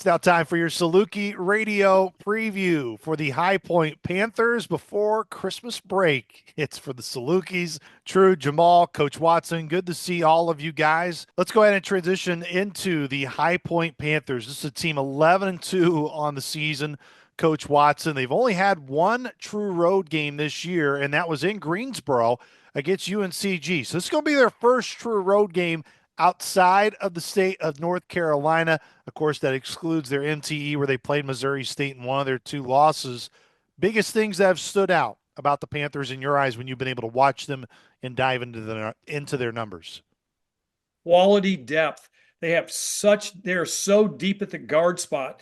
It's now time for your Saluki radio preview for the High Point Panthers before Christmas break. It's for the Salukis, True, Jamal, Coach Watson. Good to see all of you guys. Let's go ahead and transition into the High Point Panthers. This is a team 11-2 on the season. Coach Watson, they've only had one true road game this year, and that was in Greensboro against UNCG. So this is going to be their first true road game outside of the state of North Carolina. Of course, that excludes their MTE where they played Missouri State in one of their two losses. Biggest things that have stood out about the Panthers in your eyes when you've been able to watch them and dive into their numbers? Quality depth. They're so deep at the guard spot.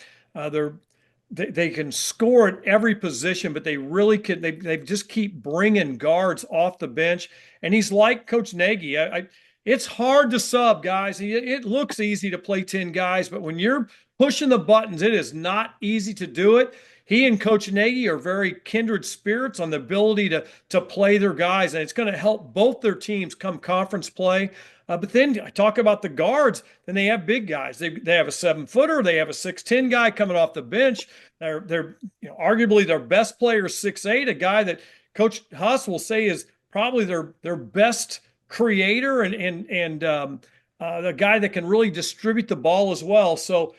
They can score at every position, but they really can. They just keep bringing guards off the bench. And he's like Coach Nagy. It's hard to sub, guys. It looks easy to play 10 guys, but when you're pushing the buttons, it is not easy to do it. He and Coach Nagy are very kindred spirits on the ability to play their guys, and it's going to help both their teams come conference play. But then I talk about the guards. Then they have big guys. They have a 7-footer. They have a 6'10" guy coming off the bench. They're arguably their best player is 6'8", a guy that Coach Huss will say is probably their best creator and the guy that can really distribute the ball as well. So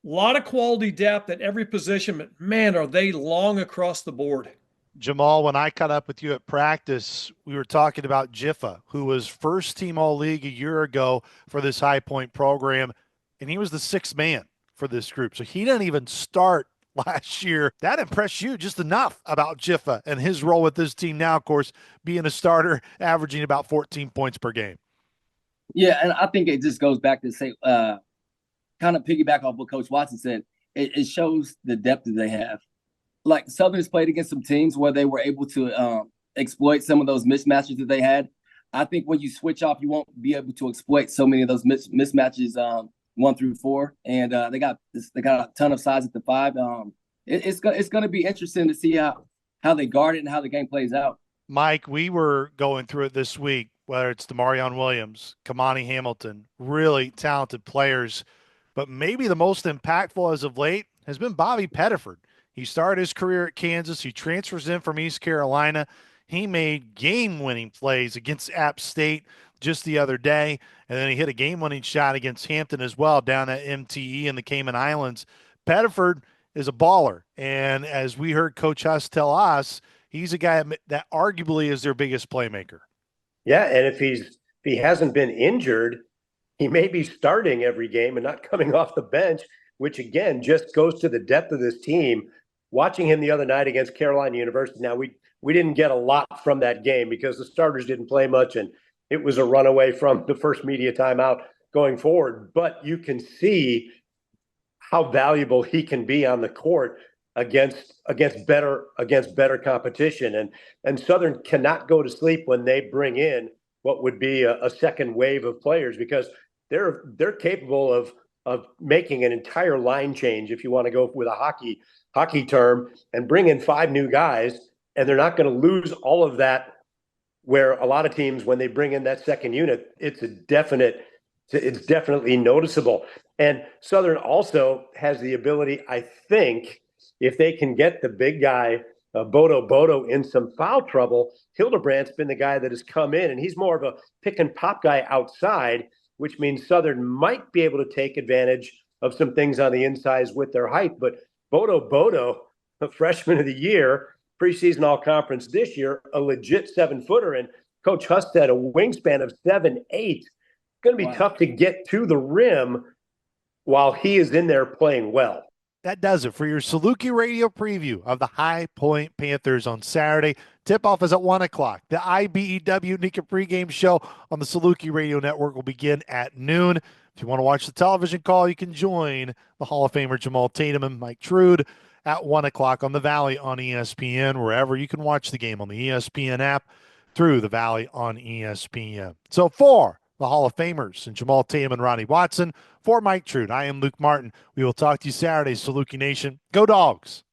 a lot of quality depth at every position, but man, are they long across the board. Jamal, when I caught up with you at practice, we were talking about Jiffa, who was first team All-League a year ago for this High Point program, and he was the sixth man for this group. So he didn't even start last year. That impressed you just enough about Jiffa and his role with this team now, of course, being a starter, averaging about 14 points per game. Yeah, and I think it just goes back to say, kind of piggyback off what Coach Watson said. It shows the depth that they have. Like Southern's played against some teams where they were able to exploit some of those mismatches that they had. I think when you switch off, you won't be able to exploit so many of those mismatches 1 through 4, and they got a ton of size at the 5. It's going to be interesting to see how they guard it and how the game plays out. Mike, we were going through it this week, whether it's Demarion Williams, Kamani Hamilton, really talented players, but maybe the most impactful as of late has been Bobby Pettiford. He started his career at Kansas. He transfers in from East Carolina. He made game-winning plays against App State just the other day, and then he hit a game-winning shot against Hampton as well down at MTE in the Cayman Islands. Pettiford is a baller, and as we heard Coach Huss tell us, he's a guy that arguably is their biggest playmaker. Yeah, and if he hasn't been injured, he may be starting every game and not coming off the bench, which again just goes to the depth of this team. Watching him the other night against Carolina University, now we didn't get a lot from that game because the starters didn't play much, and it was a runaway from the first media timeout going forward. But you can see how valuable he can be on the court against better competition. And Southern cannot go to sleep when they bring in what would be a second wave of players, because they're capable of making an entire line change, if you want to go with a hockey term, and bring in 5 new guys, and they're not going to lose all of that, where a lot of teams, when they bring in that second unit, it's definitely noticeable. And Southern also has the ability, I think, if they can get the big guy, Bodo in some foul trouble. Hildebrandt's been the guy that has come in, and he's more of a pick and pop guy outside, which means Southern might be able to take advantage of some things on the insides with their height. But Bodo, the freshman of the year, preseason all-conference this year, a legit 7-footer, and Coach Huss said a wingspan of 7'8". Going to be tough to get to the rim while he is in there playing well. That does it for your Saluki radio preview of the High Point Panthers on Saturday. Tip-off is at 1 o'clock. The IBEW Nika pregame show on the Saluki Radio Network will begin at noon. If you want to watch the television call, you can join the Hall of Famer Jamal Tatum and Mike Trude at 1 o'clock on the Valley on ESPN, wherever you can watch the game on the ESPN app through the Valley on ESPN. So for the Hall of Famers and Jamal Tatum and Ronnie Watson, for Mike Trude, I am Luke Martin. We will talk to you Saturday, Saluki Nation. Go Dogs!